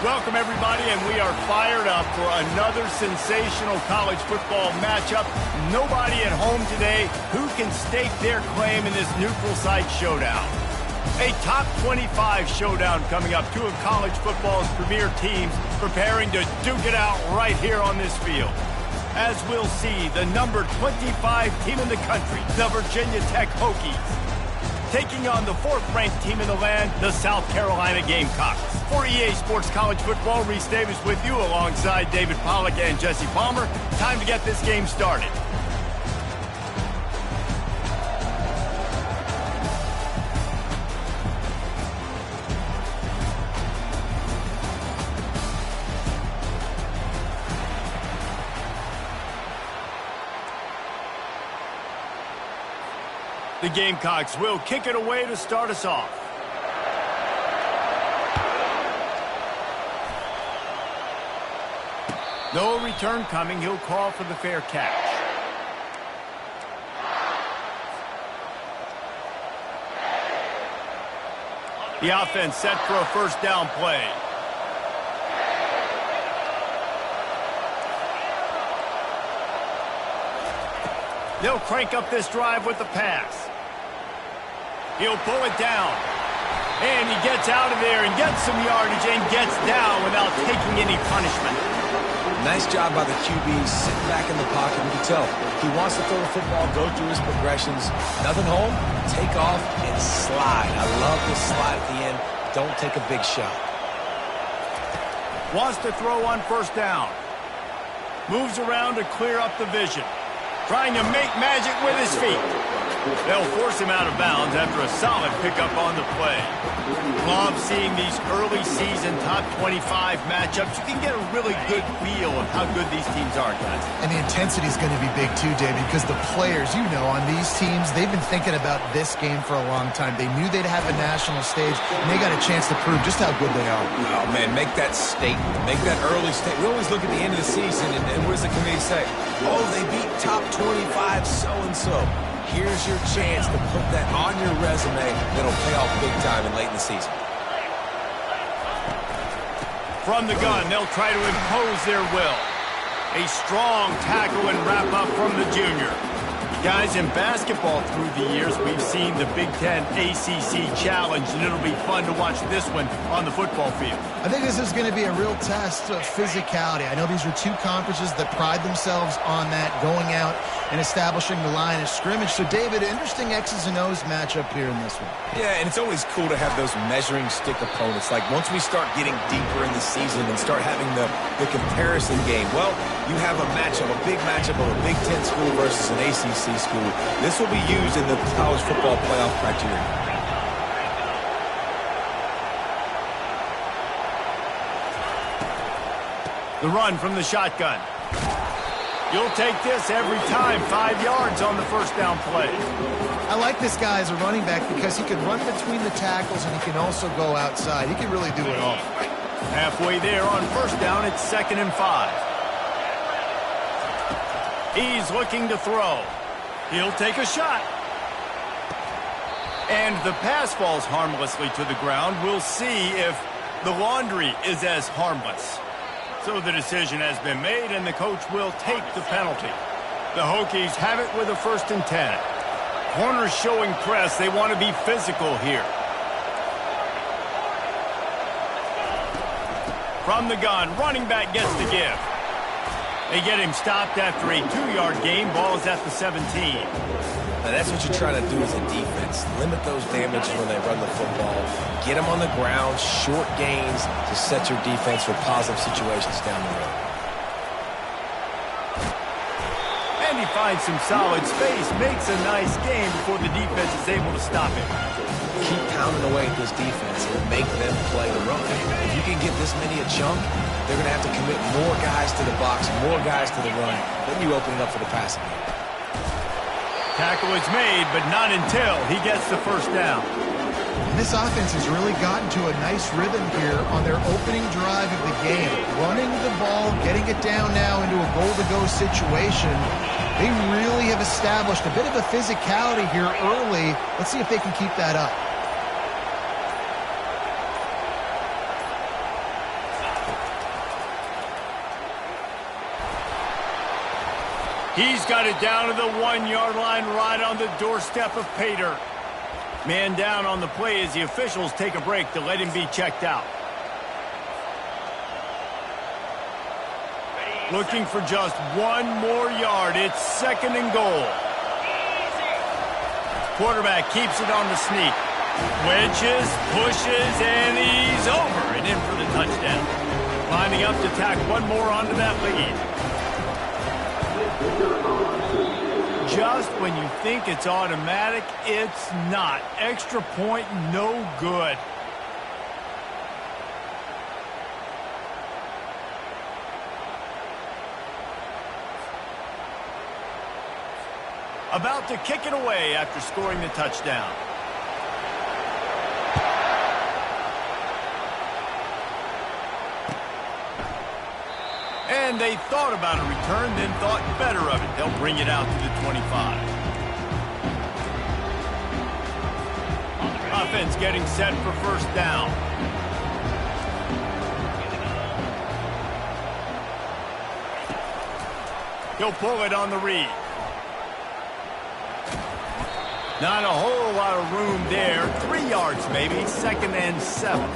Welcome, everybody, and we are fired up for another sensational college football matchup. Nobody at home today who can stake their claim in this neutral site showdown. A top 25 showdown coming up. Two of college football's premier teams preparing to duke it out right here on this field. As we'll see, the number 25 team in the country, the Virginia Tech Hokies, taking on the fourth-ranked team in the land, the South Carolina Gamecocks. For EA Sports College Football, Reese Davis with you alongside David Pollack and Jesse Palmer. Time to get this game started. The Gamecocks will kick it away to start us off. No return coming. He'll call for the fair catch. The offense set for a first down play. They'll crank up this drive with the pass. He'll pull it down. And he gets out of there and gets some yardage and gets down without taking any punishment. Nice job by the QB, sitting back in the pocket. You can tell he wants to throw the football, go through his progressions. Nothing home, take off, and slide. I love this slide at the end. Don't take a big shot. Wants to throw on first down. Moves around to clear up the vision. Trying to make magic with his feet. They'll force him out of bounds after a solid pickup on the play. Love seeing these early season top 25 matchups. You can get a really good feel of how good these teams are, guys. And the intensity is going to be big too, David, because the players, you know, on these teams, they've been thinking about this game for a long time. They knew they'd have a national stage, and they got a chance to prove just how good they are. Oh, man, make that statement. Make that early statement. We always look at the end of the season, and what does the committee say? Oh, they beat top 25 so-and-so. Here's your chance to put that on your resume that'll pay off big time and late in the season. From the gun, they'll try to impose their will. A strong tackle and wrap up from the junior. Guys, in basketball through the years, we've seen the Big Ten ACC Challenge, and it'll be fun to watch this one on the football field. I think this is going to be a real test of physicality. I know these are two conferences that pride themselves on that, going out and establishing the line of scrimmage. So, David, interesting X's and O's matchup here in this one. Yeah, and it's always cool to have those measuring stick opponents. Like, once we start getting deeper in the season and start having the comparison game, well, you have a matchup, a big matchup of a Big Ten school versus an ACC school. This will be used in the college football playoff criteria. The run from the shotgun. You'll take this every time. 5 yards on the first down play. I like this guy as a running back because he can run between the tackles and he can also go outside. He can really do it all. Halfway there on first down, it's 2nd and 5. He's looking to throw. He'll take a shot. And the pass falls harmlessly to the ground. We'll see if the laundry is as harmless. So the decision has been made, and the coach will take the penalty. The Hokies have it with a 1st and 10. Corners showing press. They want to be physical here. From the gun, running back gets the give. They get him stopped after a 2-yard gain. Ball is at the 17. Now that's what you're trying to do as a defense. Limit those damages when they run the football. Get them on the ground, short gains to set your defense for positive situations down the road. And he finds some solid space, makes a nice game before the defense is able to stop him. Keep pounding away at this defense and make them play the run. If you can get this many a chunk, they're going to have to commit more guys to the box, more guys to the run. Then you open it up for the passing game. Tackle is made, but not until he gets the first down. This offense has really gotten to a nice rhythm here on their opening drive of the game. Running the ball, getting it down now into a goal-to-go situation. They really have established a bit of a physicality here early. Let's see if they can keep that up. He's got it down to the 1-yard line right on the doorstep of pay dirt. Man down on the play as the officials take a break to let him be checked out. Looking for just one more yard. It's 2nd and goal. Quarterback keeps it on the sneak. Wedges, pushes, and he's over and in for the touchdown. Lining up to tack one more onto that lead. Just when you think it's automatic, it's not. Extra point, no good. About to kick it away after scoring the touchdown. And they thought about a return, then thought better of it. They'll bring it out to the 25. Offense getting set for first down. He'll pull it on the read. Not a whole lot of room there. 3 yards maybe. 2nd and 7.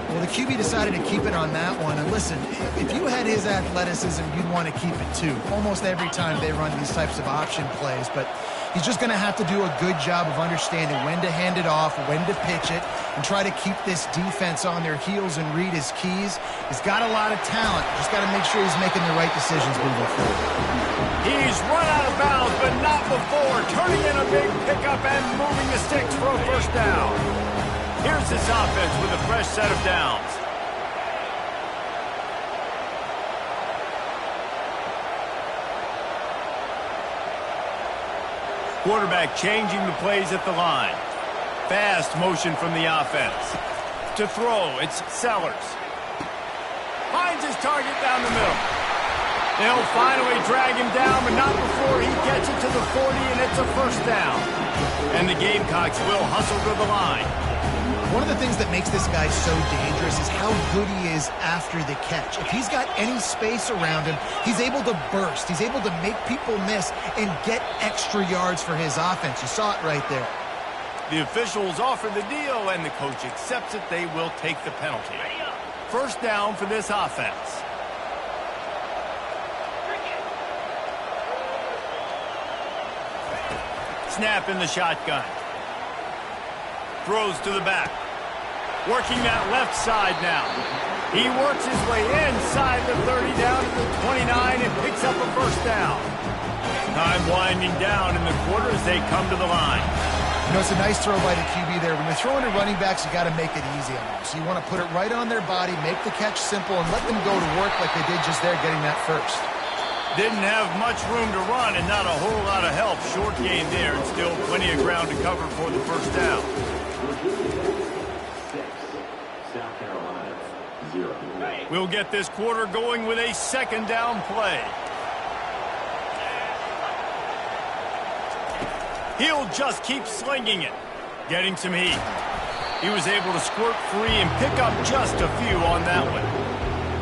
Well, the QB decided to keep it on that one. And listen, if you had his athleticism, you'd want to keep it too. Almost every time they run these types of option plays. But he's just going to have to do a good job of understanding when to hand it off, when to pitch it, and try to keep this defense on their heels and read his keys. He's got a lot of talent. Just got to make sure he's making the right decisions moving forward. He's run out of bounds, but not before. Turning in a big pickup and moving the sticks for a first down. Here's this offense with a fresh set of downs. Quarterback changing the plays at the line. Fast motion from the offense. To throw, it's Sellers. Finds his target down the middle. They'll finally drag him down, but not before he gets it to the 40, and it's a first down. And the Gamecocks will hustle to the line. One of the things that makes this guy so dangerous is how good he is after the catch. If he's got any space around him, he's able to burst. He's able to make people miss and get extra yards for his offense. You saw it right there. The officials offer the deal, and the coach accepts it. They will take the penalty. First down for this offense. Snap in the shotgun. Throws to the back. Working that left side now. He works his way inside the 30 down to the 29 and picks up a first down. Time winding down in the quarter as they come to the line. You know, it's a nice throw by the QB there. When you're throwing to running backs, you got to make it easy on them. So you want to put it right on their body, make the catch simple, and let them go to work like they did just there getting that first. Didn't have much room to run and not a whole lot of help. Short gain there and still plenty of ground to cover for the first down. 6, South Carolina, 0. We'll get this quarter going with a second down play. He'll just keep slinging it. Getting some heat. He was able to squirt free and pick up just a few on that one.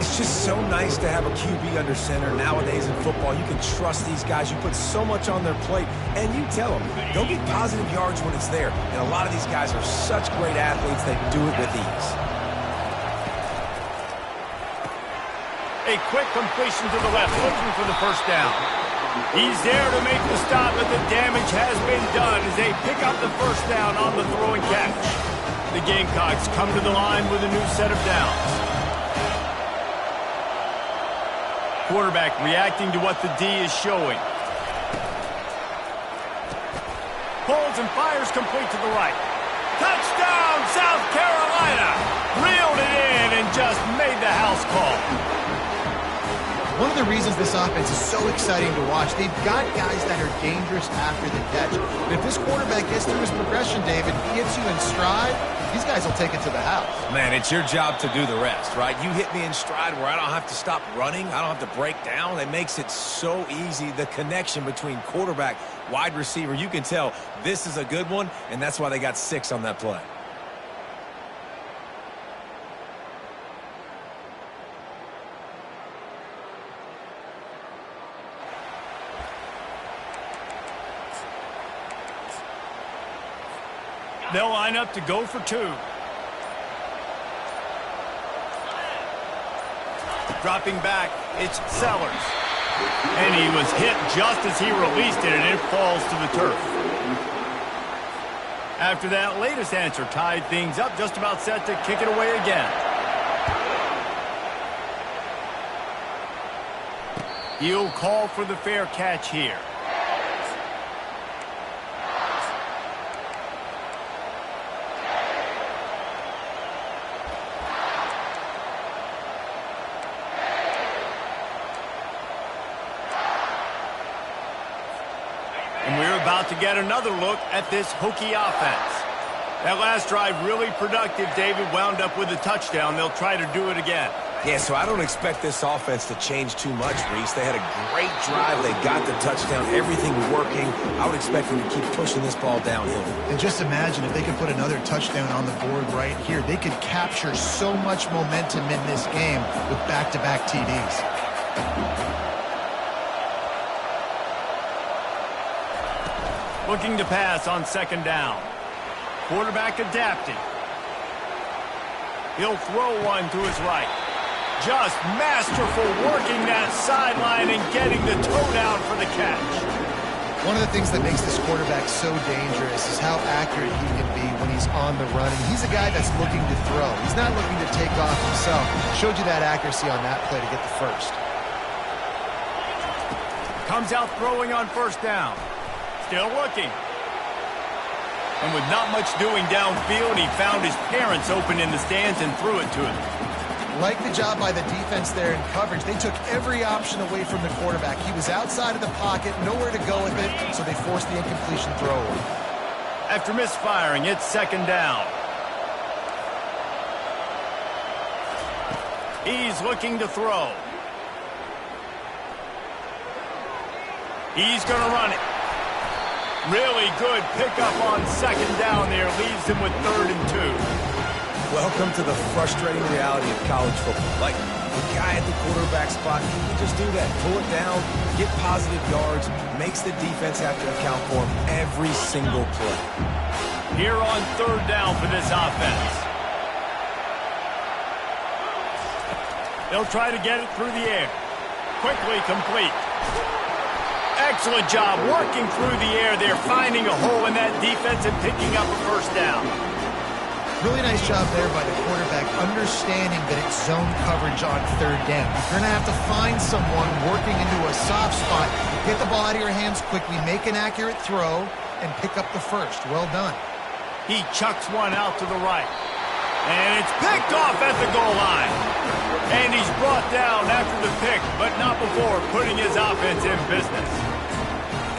It's just so nice to have a QB under center. Nowadays in football, you can trust these guys. You put so much on their plate, and you tell them, go get positive yards when it's there. And a lot of these guys are such great athletes, they do it with ease. A quick completion to the left, looking for the first down. He's there to make the stop, but the damage has been done as they pick up the first down on the throw and catch. The Gamecocks come to the line with a new set of downs. Quarterback reacting to what the D is showing. Pulls and fires complete to the right. Touchdown, South Carolina! Reeled it in and just made the house call. One of the reasons this offense is so exciting to watch, they've got guys that are dangerous after the catch. But if this quarterback gets through his progression, David, gets you in stride, these guys will take it to the house. Man, it's your job to do the rest, right? You hit me in stride where I don't have to stop running. I don't have to break down. It makes it so easy. The connection between quarterback, wide receiver, you can tell this is a good one, and that's why they got 6 on that play. They'll line up to go for two. Dropping back, it's Sellers. And he was hit just as he released it, and it falls to the turf. After that latest answer tied things up, just about set to kick it away again. He'll call for the fair catch here. And we're about to get another look at this Hokie offense. That last drive really productive. David wound up with a touchdown. They'll try to do it again. Yeah, so I don't expect this offense to change too much, Reese. They had a great drive. They got the touchdown. Everything working. I would expect them to keep pushing this ball downhill. And just imagine if they could put another touchdown on the board right here. They could capture so much momentum in this game with back-to-back TDs. Looking to pass on second down. Quarterback adapting. He'll throw one to his right. Just masterful working that sideline and getting the toe down for the catch. One of the things that makes this quarterback so dangerous is how accurate he can be when he's on the run. And he's a guy that's looking to throw. He's not looking to take off himself. Showed you that accuracy on that play to get the first. Comes out throwing on first down. Still looking. And with not much doing downfield, he found his parents open in the stands and threw it to him. Like the job by the defense there in coverage. They took every option away from the quarterback. He was outside of the pocket, nowhere to go with it, so they forced the incompletion throw. After misfiring, it's second down. He's looking to throw. He's going to run it. Really good pickup on second down there. Leaves him with 3rd and 2. Welcome to the frustrating reality of college football. Like, the guy at the quarterback spot, he can just do that. Pull it down, get positive yards, makes the defense have to account for him every single play. Here on 3rd down for this offense. They'll try to get it through the air. Quickly complete. Excellent job working through the air there, finding a hole in that defense and picking up a first down. Really nice job there by the quarterback, understanding that it's zone coverage on 3rd down. You're going to have to find someone working into a soft spot, get the ball out of your hands quickly, make an accurate throw, and pick up the first. Well done. He chucks one out to the right. And it's picked off at the goal line. And he's brought down after the pick, but not before putting his offense in business.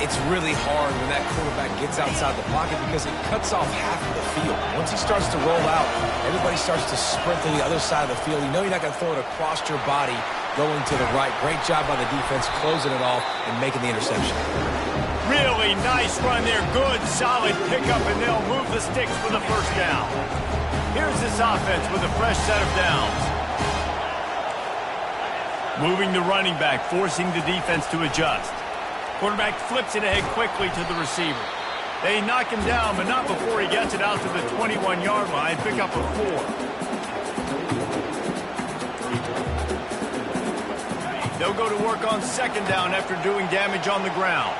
It's really hard when that quarterback gets outside the pocket because it cuts off half of the field. Once he starts to roll out, everybody starts to sprint to the other side of the field. You know you're not going to throw it across your body going to the right. Great job by the defense closing it off and making the interception. Really nice run there. Good, solid pickup, and they'll move the sticks for the first down. Here's this offense with a fresh set of downs. Moving the running back, forcing the defense to adjust. Quarterback flips it ahead quickly to the receiver. They knock him down, but not before he gets it out to the 21-yard line. Pick up a 4. They'll go to work on second down after doing damage on the ground.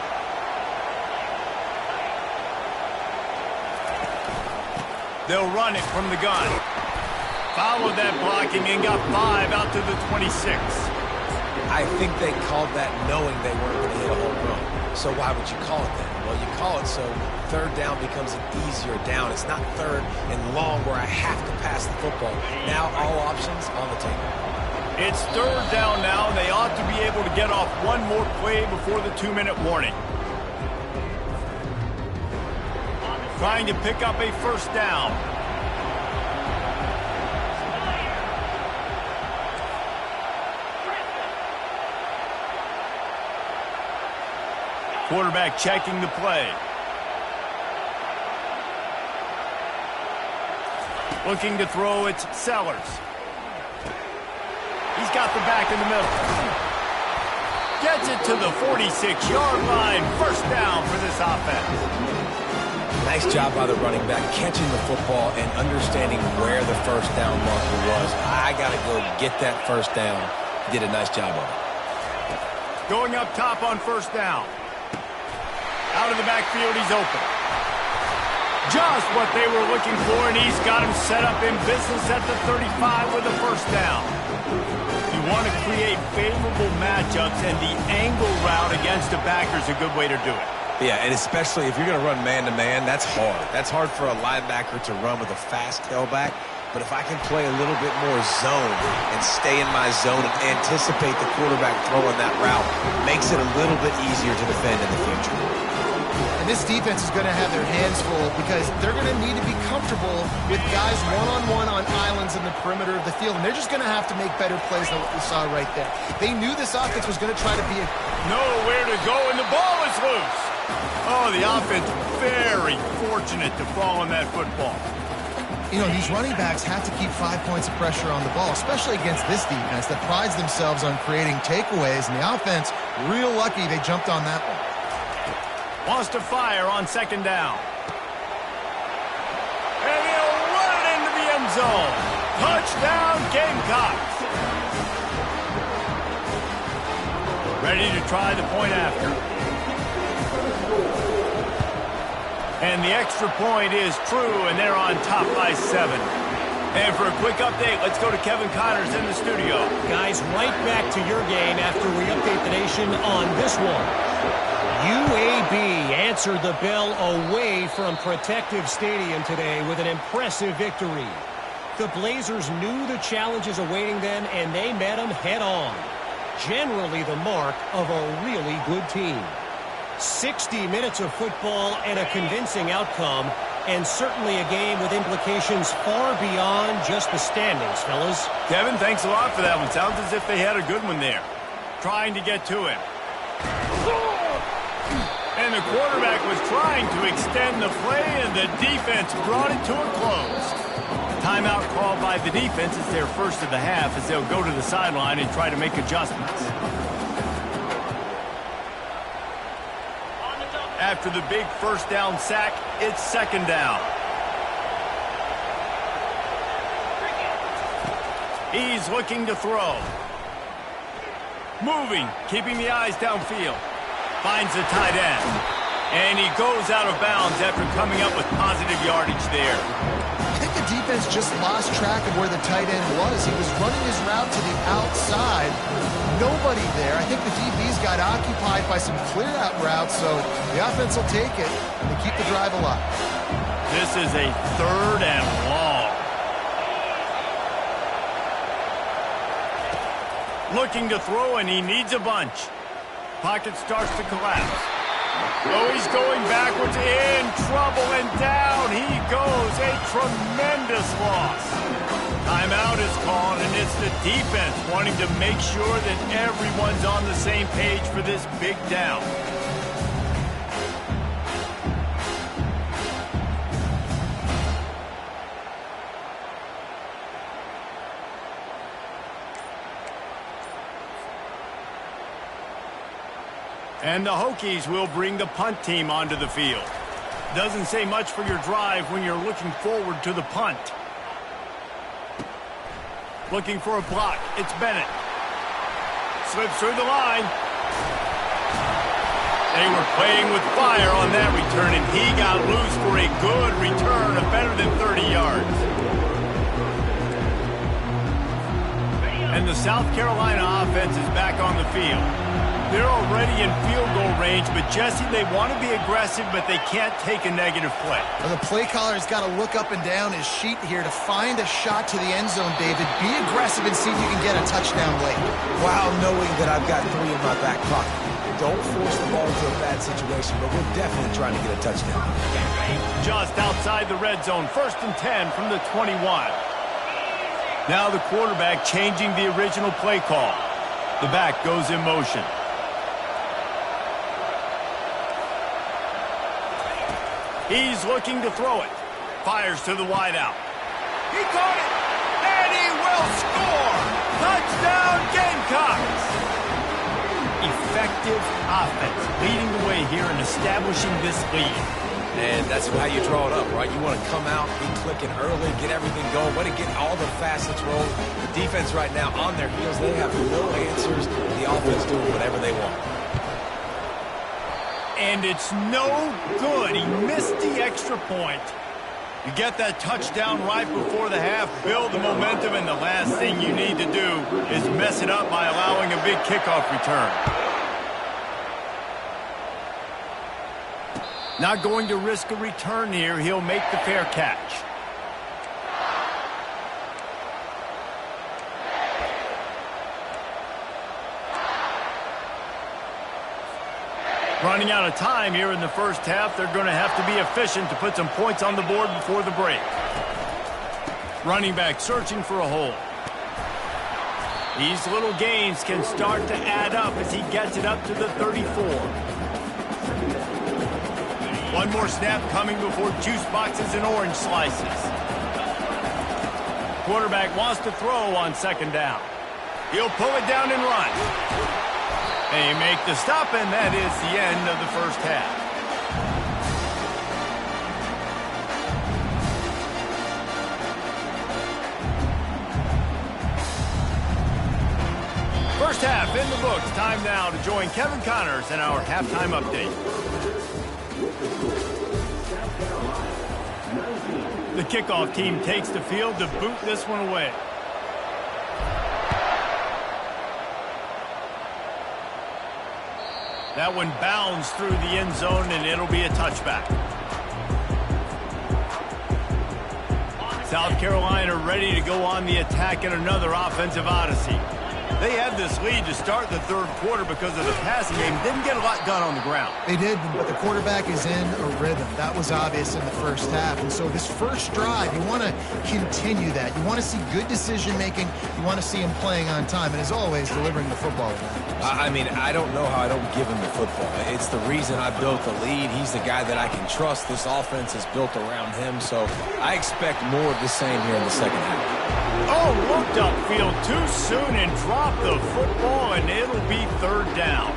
They'll run it from the gun. Followed that blocking and got 5 out to the 26. I think they called that knowing they weren't going to hit a home run. So why would you call it that? Well, you call it so 3rd down becomes an easier down. It's not 3rd and long where I have to pass the football. Now all options on the table. It's 3rd down now. They ought to be able to get off one more play before the 2-minute warning. Trying to pick up a first down. Quarterback checking the play. Looking to throw, it's Sellers. He's got the back in the middle. Gets it to the 46-yard line. First down for this offense. Nice job by the running back, catching the football and understanding where the first down marker was. I got to go get that first down. He did a nice job of it. Going up top on first down. Out of the backfield, he's open. Just what they were looking for, and he's got him set up in business at the 35 with a first down. You want to create favorable matchups, and the angle route against a backer is a good way to do it. Yeah, and especially if you're going to run man-to-man, that's hard. That's hard for a linebacker to run with a fast tailback. But if I can play a little bit more zone and stay in my zone and anticipate the quarterback throwing that route, makes it a little bit easier to defend in the future. And this defense is going to have their hands full because they're going to need to be comfortable with guys one-on-one on islands in the perimeter of the field. And they're just going to have to make better plays than what we saw right there. They knew this offense was going to try to be nowhere to go, and the ball is loose. Oh, the offense very fortunate to fall on that football. You know, these running backs have to keep 5 points of pressure on the ball, especially against this defense that prides themselves on creating takeaways. And the offense, real lucky they jumped on that one. Wants to fire on second down. And he'll run it into the end zone. Touchdown, Gamecocks. Ready to try the point after. And the extra point is true, and they're on top by 7. And for a quick update, let's go to Kevin Connors in the studio. Guys, right back to your game after we update the nation on this one. UAB answered the bell away from Protective Stadium today with an impressive victory. The Blazers knew the challenges awaiting them, and they met them head-on. Generally the mark of a really good team. 60 minutes of football and a convincing outcome, and certainly a game with implications far beyond just the standings, fellas. Kevin, thanks a lot for that one. Sounds as if they had a good one there. Trying to get to him. And the quarterback was trying to extend the play, and the defense brought it to a close. Timeout called by the defense. It's their first of the half as they'll go to the sideline and try to make adjustments. After the big first down sack, it's second down. He's looking to throw. Moving, keeping the eyes downfield. Finds the tight end. And he goes out of bounds after coming up with positive yardage there. I think the defense just lost track of where the tight end was. He was running his route to the outside. Nobody there. I think the DBs got occupied by some clear-out routes, so the offense will take it and keep the drive alive. This is a third and long. Looking to throw, and he needs a bunch. Pocket starts to collapse. Oh, he's going backwards, in trouble, and down he goes. A tremendous loss. Timeout is called, and it's the defense wanting to make sure that everyone's on the same page for this big down. And the Hokies will bring the punt team onto the field. Doesn't say much for your drive when you're looking forward to the punt. Looking for a block. It's Bennett. Slips through the line. They were playing with fire on that return, and he got loose for a good return of better than 30 yards. And the South Carolina offense is back on the field. They're already in field goal range, but Jesse, they want to be aggressive, but they can't take a negative play. Well, the play caller's got to look up and down his sheet here to find a shot to the end zone, David. Be aggressive and see if you can get a touchdown late. While knowing that I've got 3 in my back pocket. Don't force the ball into a bad situation, but we're definitely trying to get a touchdown. Just outside the red zone, 1st and 10 from the 21. Now the quarterback changing the original play call. The back goes in motion. He's looking to throw it. Fires to the wideout. He caught it, and he will score! Touchdown, Gamecocks! Effective offense leading the way here and establishing this lead. And that's how you draw it up, right? You want to come out, be clicking early, get everything going, want to get all the facets rolling. The defense right now on their heels, they have no answers. The offense doing whatever they want. And it's no good. He missed the extra point. You get that touchdown right before the half, build the momentum, and the last thing you need to do is mess it up by allowing a big kickoff return. Not going to risk a return here. He'll make the fair catch. Running out of time here in the first half. They're going to have to be efficient to put some points on the board before the break. Running back searching for a hole. These little gains can start to add up as he gets it up to the 34. One more snap coming before juice boxes and orange slices. Quarterback wants to throw on second down. He'll pull it down and run. They make the stop, and that is the end of the first half. First half in the books. Time now to join Kevin Connors in our halftime update. The kickoff team takes the field to boot this one away. That one bounds through the end zone, and it'll be a touchback. South Carolina ready to go on the attack in another offensive odyssey. They had this lead to start the third quarter because of the passing game. Didn't get a lot done on the ground. They did, but the quarterback is in a rhythm. That was obvious in the first half. And so this first drive, you want to continue that. You want to see good decision-making. You want to see him playing on time. And as always, delivering the football. I mean, I don't know how I don't give him the football. It's the reason I built the lead. He's the guy that I can trust. This offense is built around him. So I expect more of the same here in the second half. Oh, looked upfield too soon and dropped the football, and it'll be third down.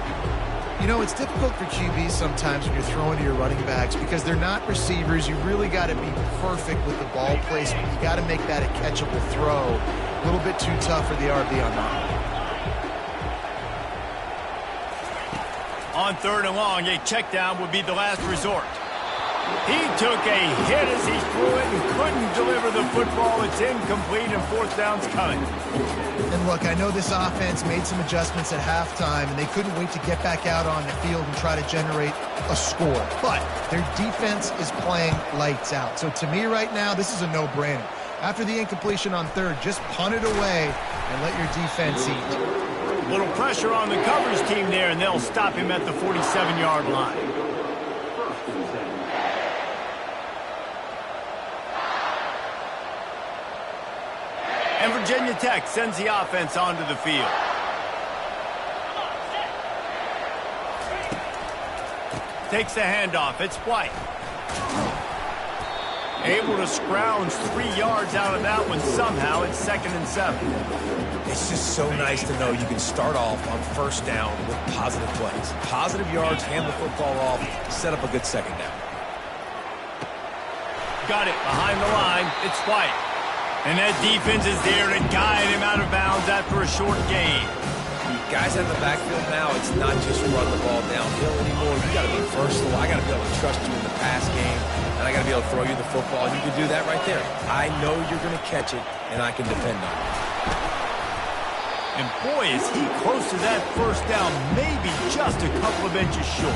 You know, it's difficult for QBs sometimes when you're throwing to your running backs because they're not receivers. You really got to be perfect with the ball placement. You got to make that a catchable throw. A little bit too tough for the RB on that. On third and long, a check down would be the last resort. He took a hit as he threw it and couldn't deliver the football. It's incomplete, and fourth down's coming. And look, I know this offense made some adjustments at halftime, and they couldn't wait to get back out on the field and try to generate a score. But their defense is playing lights out. So to me right now, this is a no-brainer. After the incompletion on third, just punt it away and let your defense eat. Little pressure on the coverage team there, and they'll stop him at the 47-yard line. And Virginia Tech sends the offense onto the field. Takes the handoff. It's White. Able to scrounge 3 yards out of that one somehow. It's 2nd and 7. It's just so nice to know you can start off on first down with positive plays. Positive yards, hand the football off, set up a good second down. Got it behind the line. It's White. And that defense is there to guide him out of bounds after a short gain. Guys in the backfield now, it's not just run the ball downhill anymore. You got to be versatile. I got to be able to trust you in the pass game, and I got to be able to throw you the football. And you can do that right there. I know you're going to catch it, and I can depend on it. And boy, is he close to that first down, maybe just a couple of inches short.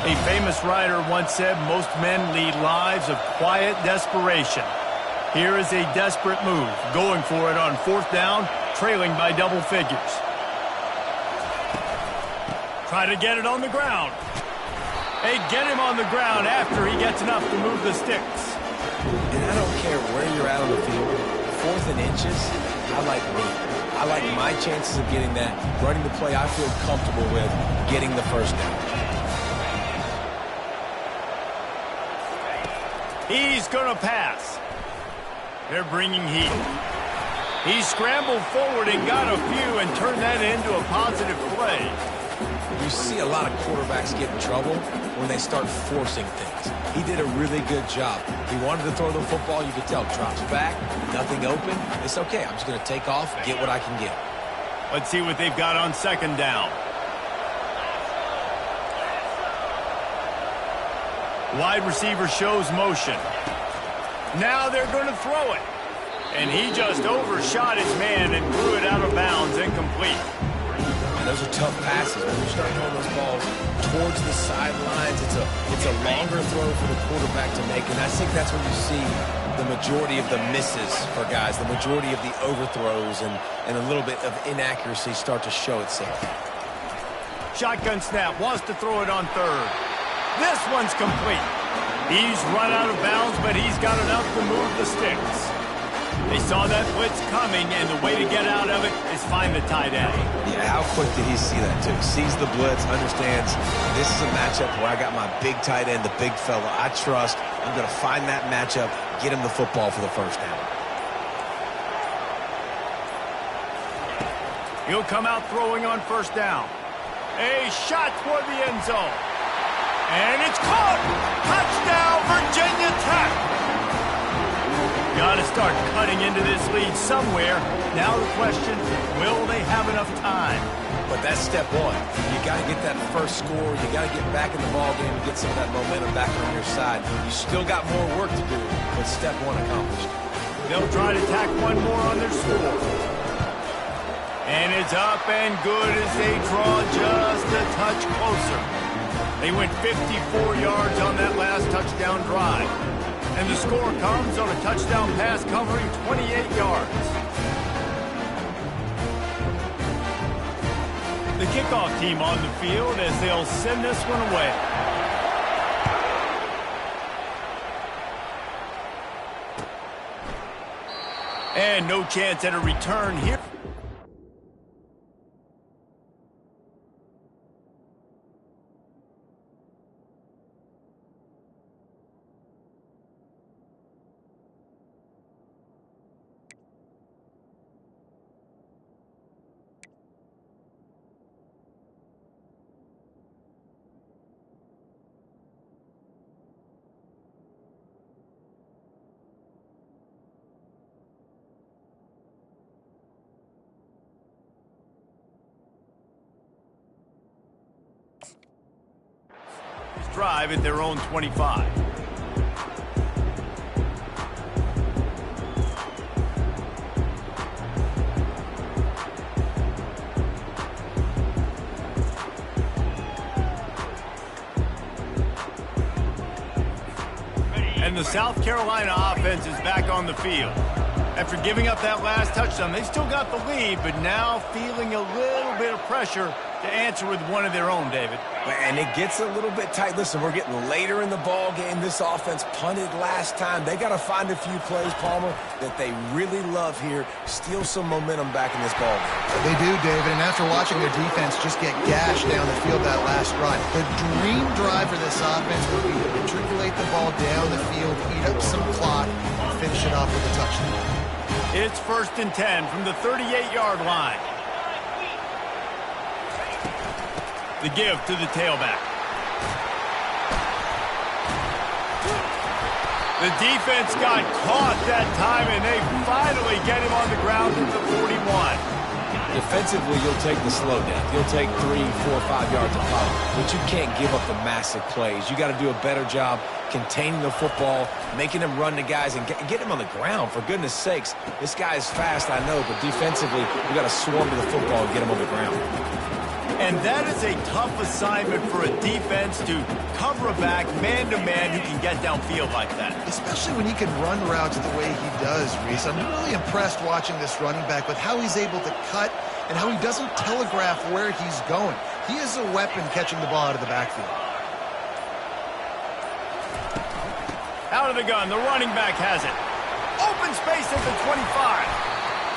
A famous writer once said, most men lead lives of quiet desperation. Here is a desperate move, going for it on fourth down, trailing by double figures. Try to get it on the ground. They get him on the ground after he gets enough to move the sticks. And I don't care where you're at on the field, 4th and inches, I like me. I like my chances of getting that, running the play I feel comfortable with, getting the first down. He's going to pass. They're bringing heat. He scrambled forward and got a few and turned that into a positive play. You see a lot of quarterbacks get in trouble when they start forcing things. He did a really good job. He wanted to throw the football. You could tell. Drops back, nothing open. It's okay. I'm just going to take off, get what I can get. Let's see what they've got on second down. Wide receiver shows motion. Now they're going to throw it. And he just overshot his man and threw it out of bounds, incomplete. And those are tough passes. When you start throwing those balls towards the sidelines, it's a longer throw for the quarterback to make. And I think that's when you see the majority of the misses for guys, the majority of the overthrows and a little bit of inaccuracy start to show itself. Shotgun snap, wants to throw it on third. This one's complete. He's run out of bounds, but he's got enough to move the sticks. They saw that blitz coming, and the way to get out of it is find the tight end. Yeah, how quick did he see that, too? Sees the blitz, understands this is a matchup where I got my big tight end, the big fella I trust. I'm going to find that matchup, get him the football for the first down. He'll come out throwing on first down. A shot toward the end zone. And it's caught! Touchdown, Virginia Tech! Got to start cutting into this lead somewhere. Now the question, will they have enough time? But that's step one. You got to get that first score. You got to get back in the ball game and get some of that momentum back on your side. You still got more work to do, but step one accomplished. They'll try to tack one more on their score. And it's up and good as they draw just a touch closer. They went 54 yards on that last touchdown drive. And the score comes on a touchdown pass covering 28 yards. The kickoff team on the field as they'll send this one away. And no chance at a return here. Drive at their own 25. And the South Carolina offense is back on the field. After giving up that last touchdown, they still got the lead, but now feeling a little bit of pressure to answer with one of their own, David. And it gets a little bit tight. Listen, we're getting later in the ball game. This offense punted last time. They got to find a few plays, Palmer, that they really love here. Steal some momentum back in this ball game. They do, David, and after watching their defense just get gashed down the field that last drive, the dream drive for this offense would be to matriculate the ball down the field, eat up some clock, and finish it off with a touchdown. It's 1st and 10 from the 38-yard line. The give to the tailback. The defense got caught that time, and they finally get him on the ground at the 41. Defensively, you'll take the slow down. You'll take 3, 4, 5 yards of follow. But you can't give up the massive plays. You got to do a better job containing the football, making him run to guys, and get him on the ground, for goodness sakes. This guy is fast, I know, but defensively, you got to swarm to the football and get him on the ground. And that is a tough assignment for a defense to cover a back man-to-man who can get downfield like that. Especially when he can run routes the way he does, Reese. I'm really impressed watching this running back with how he's able to cut and how he doesn't telegraph where he's going. He is a weapon catching the ball out of the backfield. Out of the gun, the running back has it. Open space at the 25.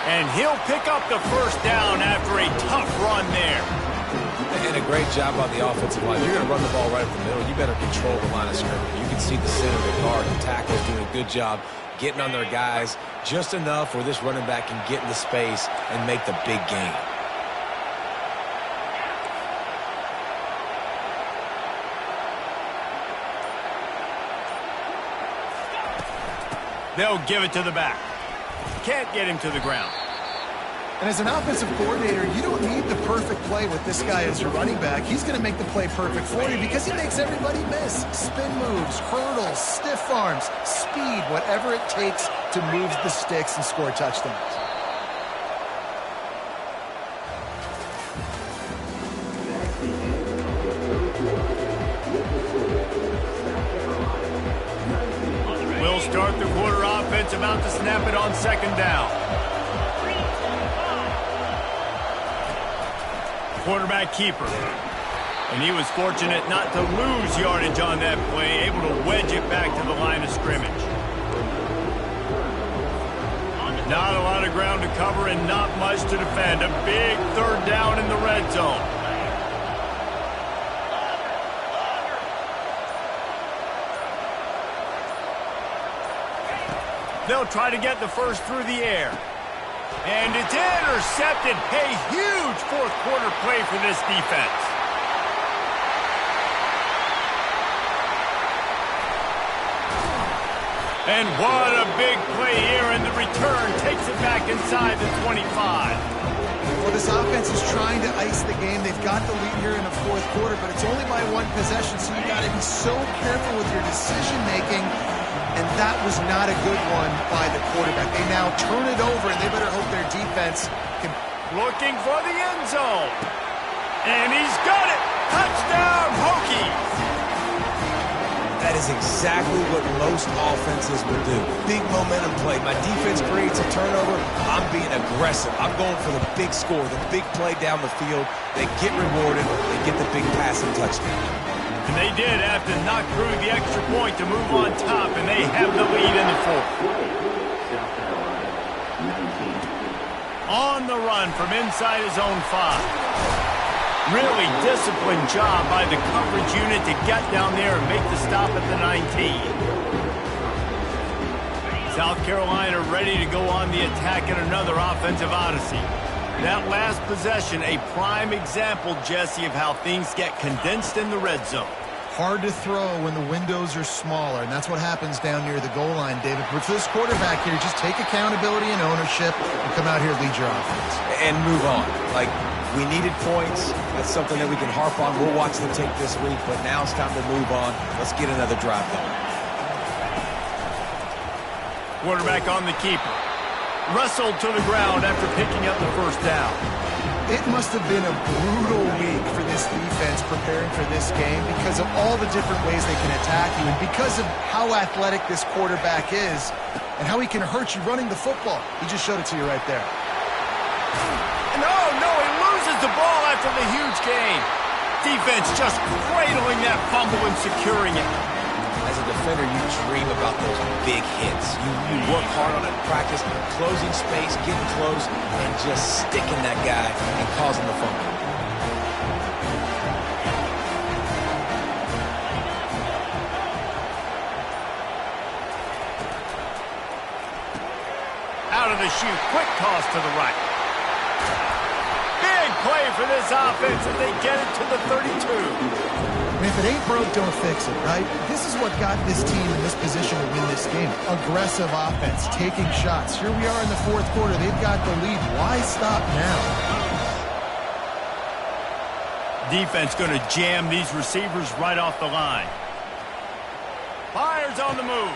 And he'll pick up the first down after a tough run there. And And a great job on the offensive line. You're going to run the ball right up the middle. You better control the line of scrimmage. You can see the center, the guard, the tackles doing a good job getting on their guys just enough where this running back can get into space and make the big gain. They'll give it to the back. Can't get him to the ground. And as an offensive coordinator, you don't need the perfect play with this guy as your running back. He's going to make the play perfect for you because he makes everybody miss. Spin moves, hurdles, stiff arms, speed, whatever it takes to move the sticks and score touchdowns. We'll start the quarter offense, about to snap it on second down. Quarterback keeper. And he was fortunate not to lose yardage on that play, able to wedge it back to the line of scrimmage. Not a lot of ground to cover and not much to defend. A big third down in the red zone. They'll try to get the first through the air. And it's intercepted. A huge fourth quarter play for this defense. And what a big play here, and the return takes it back inside the 25. Well, this offense is trying to ice the game. They've got the lead here in the fourth quarter, but it's only by one possession, so you got to be so careful with your decision-making. And that was not a good one by the quarterback. They now turn it over, and they better hope their defense can... Looking for the end zone. And he's got it. Touchdown, Hokies. That is exactly what most offenses will do. Big momentum play. My defense creates a turnover. I'm being aggressive. I'm going for the big score, the big play down the field. They get rewarded. They get the big passing touchdown. And they did have to knock through the extra point to move on top, and they have the lead in the fourth. On the run from inside his own 5. Really disciplined job by the coverage unit to get down there and make the stop at the 19. South Carolina ready to go on the attack in another offensive odyssey. That last possession, a prime example, Jesse, of how things get condensed in the red zone. Hard to throw when the windows are smaller, and that's what happens down near the goal line, David. But for this quarterback here, just take accountability and ownership and come out here and lead your offense. And move on. Like, we needed points. That's something that we can harp on. We'll watch the tape this week, but now it's time to move on. Let's get another drive going. Quarterback on the keeper. Wrestled to the ground after picking up the first down. It must have been a brutal week for this defense preparing for this game because of all the different ways they can attack you and because of how athletic this quarterback is and how he can hurt you running the football. He just showed it to you right there. No, he loses the ball after the huge gain. Defense just cradling that fumble and securing it. As a defender, you dream about those big hits. You work hard on it in practice, closing space, getting close, and just sticking that guy and causing the fumble. Out of the chute, quick toss to the right. Big play for this offense as they get it to the 32. And if it ain't broke, don't fix it, right? This is what got this team in this position to win this game. Aggressive offense, taking shots. Here we are in the fourth quarter. They've got the lead. Why stop now? Defense going to jam these receivers right off the line. Fires on the move.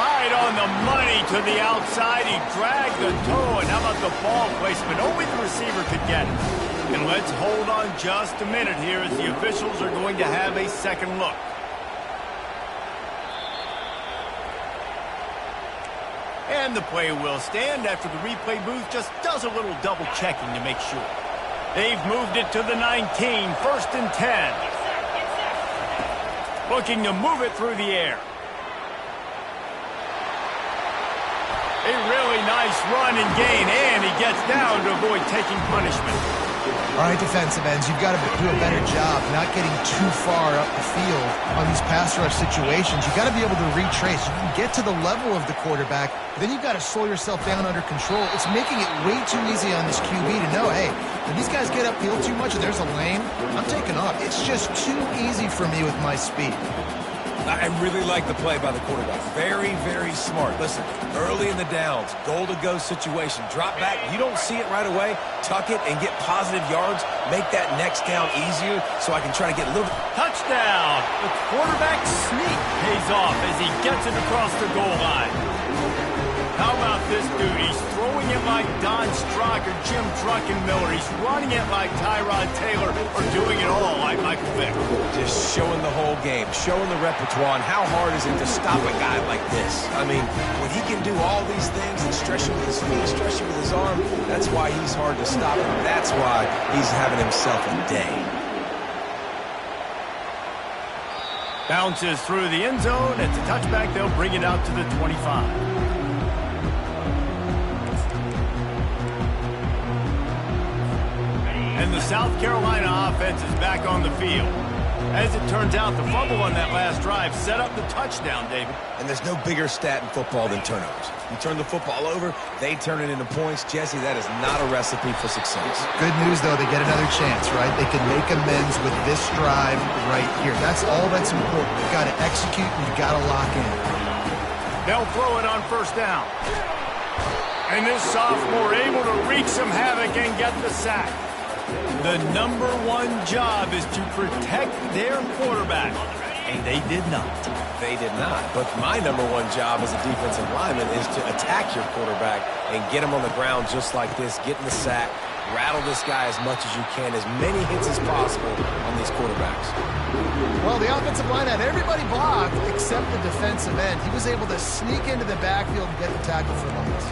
Right on the money to the outside. He dragged the toe, and how about the ball placement? Only the receiver could get it. And let's hold on just a minute here as the officials are going to have a second look. And the play will stand after the replay booth just does a little double checking to make sure. They've moved it to the 19, 1st and 10. Looking to move it through the air. A really nice run and gain, and he gets down to avoid taking punishment. All right, defensive ends, you've got to do a better job not getting too far up the field on these pass rush situations. You've got to be able to retrace. You can get to the level of the quarterback, but then you've got to slow yourself down under control. It's making it way too easy on this QB to know, hey, when these guys get upfield too much and there's a lane, I'm taking off. It's just too easy for me with my speed. I really like the play by the quarterback. Very, very smart. Listen, early in the downs, goal-to-go situation, drop back. You don't see it right away. Tuck it and get positive yards. Make that next down easier so I can try to get a little bit. Touchdown! The quarterback sneak pays off as he gets it across the goal line. How about this dude? He's throwing it like Don Strock or Jim Druckenmiller. He's running it like Tyrod Taylor or doing it all like Michael Vick. Just showing the whole game, showing the repertoire, and how hard is it to stop a guy like this? I mean, when he can do all these things and stretch it with his feet, stretch it with his arm, that's why he's hard to stop, and that's why he's having himself a day. Bounces through the end zone. It's a touchback. They'll bring it out to the 25. And the South Carolina offense is back on the field. As it turns out, the fumble on that last drive set up the touchdown, David. And there's no bigger stat in football than turnovers. You turn the football over, they turn it into points. Jesse, that is not a recipe for success. Good news, though, they get another chance, right? They can make amends with this drive right here. That's all that's important. You've got to execute and you've got to lock in. They'll throw it on first down. And this sophomore able to wreak some havoc and get the sack. The number one job is to protect their quarterback, and they did not. They did not. But my number one job as a defensive lineman is to attack your quarterback and get him on the ground just like this, get in the sack, rattle this guy as much as you can, as many hits as possible on these quarterbacks. Well, the offensive line had everybody blocked except the defensive end. He was able to sneak into the backfield and get the tackle for loss.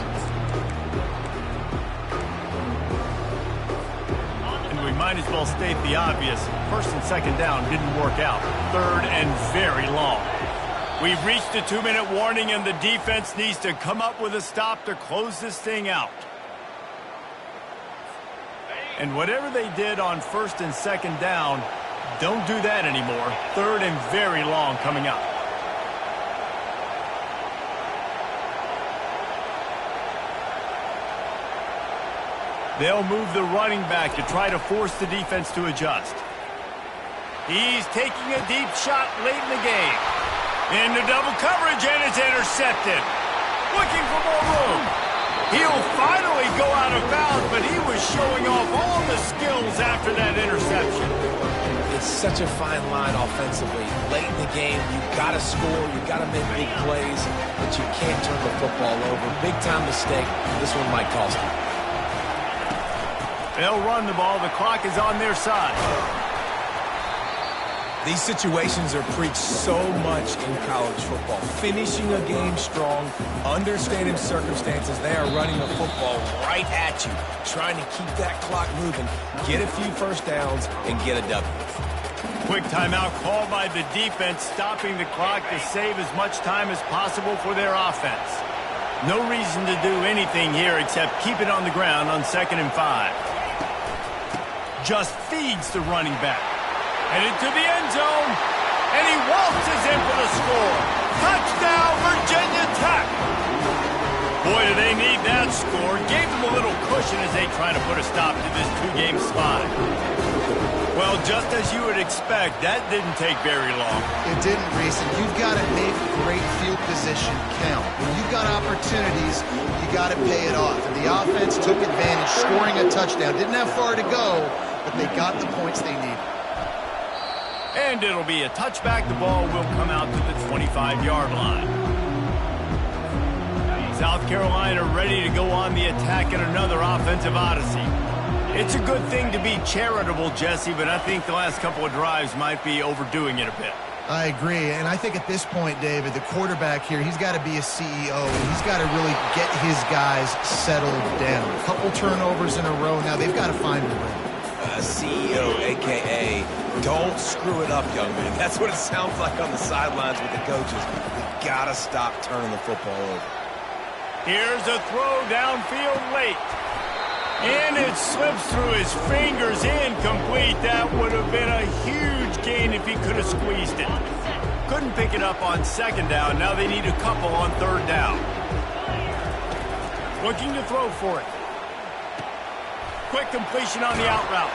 We might as well state the obvious. First and second down didn't work out. Third and very long. We've reached a 2-minute warning, and the defense needs to come up with a stop to close this thing out. And whatever they did on first and second down, don't do that anymore. Third and very long coming up. They'll move the running back to try to force the defense to adjust. He's taking a deep shot late in the game. Into double coverage, and it's intercepted. Looking for more room. He'll finally go out of bounds, but he was showing off all the skills after that interception. It's such a fine line offensively. Late in the game, you've got to score, you've got to make big plays, but you can't turn the football over. Big-time mistake. This one might cost you. They'll run the ball. The clock is on their side. These situations are preached so much in college football. Finishing a game strong, understanding circumstances. They are running the football right at you, trying to keep that clock moving, get a few first downs, and get a W. Quick timeout called by the defense, stopping the clock to save as much time as possible for their offense. No reason to do anything here except keep it on the ground on 2nd and 5. Just feeds the running back. Headed to the end zone, and he waltzes in for the score. Touchdown, Virginia Tech. Boy, do they need that score. Gave them a little cushion as they try to put a stop to this 2-game slide. Well, just as you would expect, that didn't take very long. It didn't, Reese, and you've got to make great field position count. When you've got opportunities, you got to pay it off. And the offense took advantage, scoring a touchdown. Didn't have far to go, but they got the points they needed. And it'll be a touchback. The ball will come out to the 25-yard line. South Carolina ready to go on the attack in another offensive odyssey. It's a good thing to be charitable, Jesse, but I think the last couple of drives might be overdoing it a bit. I agree, and I think at this point, David, the quarterback here, he's got to be a CEO, and he's got to really get his guys settled down. A couple turnovers in a row. Now they've got to find a way. CEO, a.k.a. don't screw it up, young man. That's what it sounds like on the sidelines with the coaches. We've got to stop turning the football over. Here's a throw downfield late. And it slips through his fingers, incomplete. That would have been a huge gain if he could have squeezed it. Couldn't pick it up on second down. Now they need a couple on third down. Looking to throw for it. Quick completion on the out route.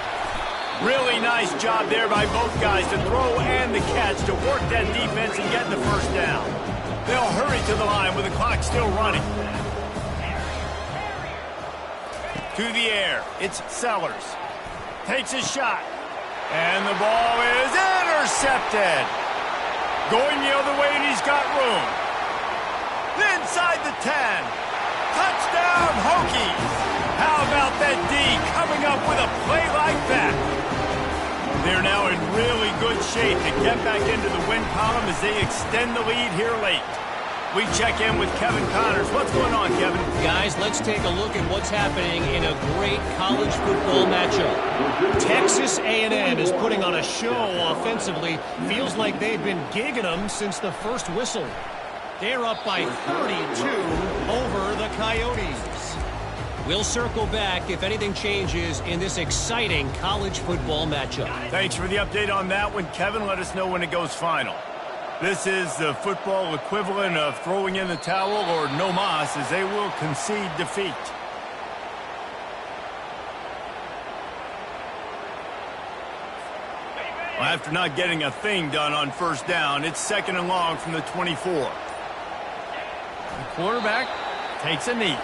Really nice job there by both guys to throw and the catch to work that defense and get the first down. They'll hurry to the line with the clock still running. To the air, it's Sellers. Takes a shot. And the ball is intercepted. Going the other way, and he's got room. Inside the 10. Touchdown, Hokies. How about that D coming up with a play like that? They're now in really good shape to get back into the win column as they extend the lead here late. We check in with Kevin Connors. What's going on, Kevin? Guys, let's take a look at what's happening in a great college football matchup. Texas A&M is putting on a show offensively. Feels like they've been gigging them since the first whistle. They're up by 32 over the Coyotes. We'll circle back if anything changes in this exciting college football matchup. Thanks for the update on that one, Kevin. Let us know when it goes final. This is the football equivalent of throwing in the towel or no mas, as they will concede defeat. Well, after not getting a thing done on first down, it's second and long from the 24. The quarterback takes a knee.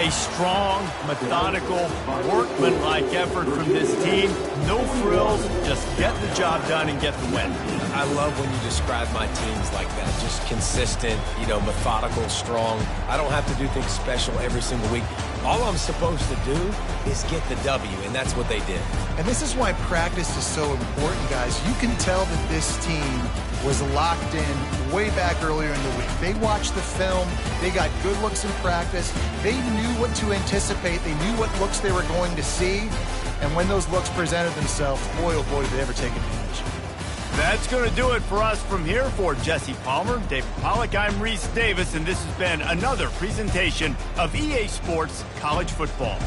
A strong, methodical, workmanlike effort from this team. No frills, just get the job done and get the win. I love when you describe my teams like that. Just consistent, methodical, strong. I don't have to do things special every single week. All I'm supposed to do is get the W, and that's what they did. And this is why practice is so important, guys. You can tell that this team was locked in way back earlier in the week. They watched the film. They got good looks in practice. They knew what to anticipate. They knew what looks they were going to see. And when those looks presented themselves, boy, oh boy, did they ever take advantage. That's going to do it for us from here. For Jesse Palmer, David Pollack, I'm Reese Davis, and this has been another presentation of EA Sports College Football.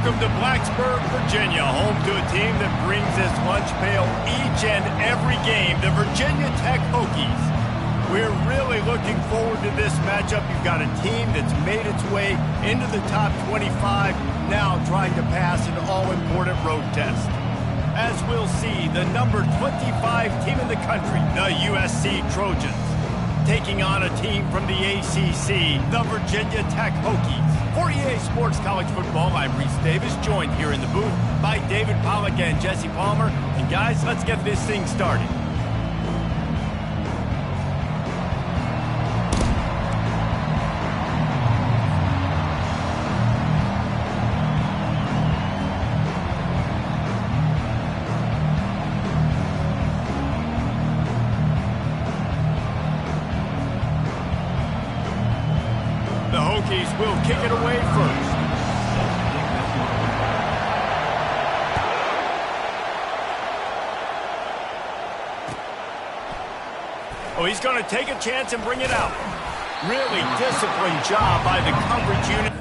Welcome to Blacksburg, Virginia, home to a team that brings this lunch pail each and every game, the Virginia Tech Hokies. We're really looking forward to this matchup. You've got a team that's made its way into the top 25, now trying to pass an all-important road test. As we'll see, the number 25 team in the country, the USC Trojans, taking on a team from the ACC, the Virginia Tech Hokies. For EA Sports College Football, I'm Reese Davis, joined here in the booth by David Pollack and Jesse Palmer. And guys, let's get this thing started. The Hokies will kick it away first. Oh, he's going to take a chance and bring it out. Really disciplined job by the coverage unit.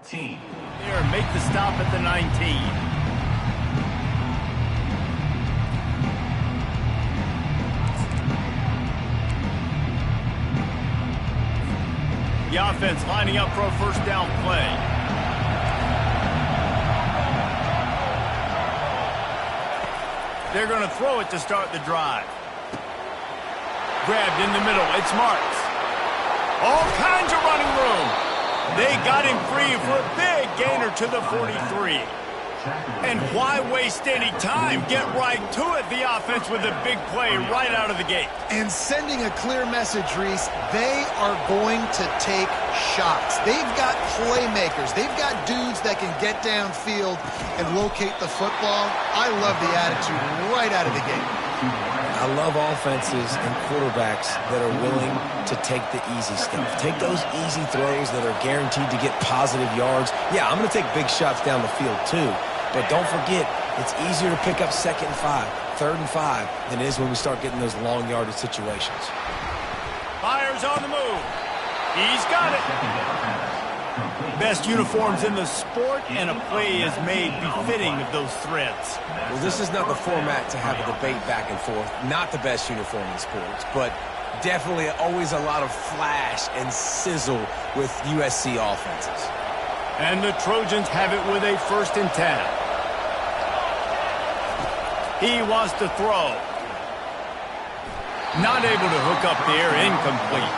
Team. There, make the stop at the 19. The offense lining up for a first down play. They're going to throw it to start the drive. Grabbed in the middle. It's Marks. All kinds of running room. They got him free for a big gainer to the 43. And why waste any time? Get right to it, the offense, with a big play right out of the gate. And sending a clear message, Reese, they are going to take shots. They've got playmakers. They've got dudes that can get downfield and locate the football. I love the attitude right out of the gate. I love offenses and quarterbacks that are willing to take the easy stuff. Take those easy throws that are guaranteed to get positive yards. Yeah, I'm going to take big shots down the field too. But don't forget, it's easier to pick up 2nd and 5, 3rd and 5 than it is when we start getting those long yardage situations. Fires on the move. He's got it. Best uniforms in the sport, and a play is made befitting of those threads. Well, this is not the format to have a debate back and forth. Not the best uniform in sports, but definitely always a lot of flash and sizzle with USC offenses. And the Trojans have it with a 1st and 10. He wants to throw. Not able to hook up there, incomplete.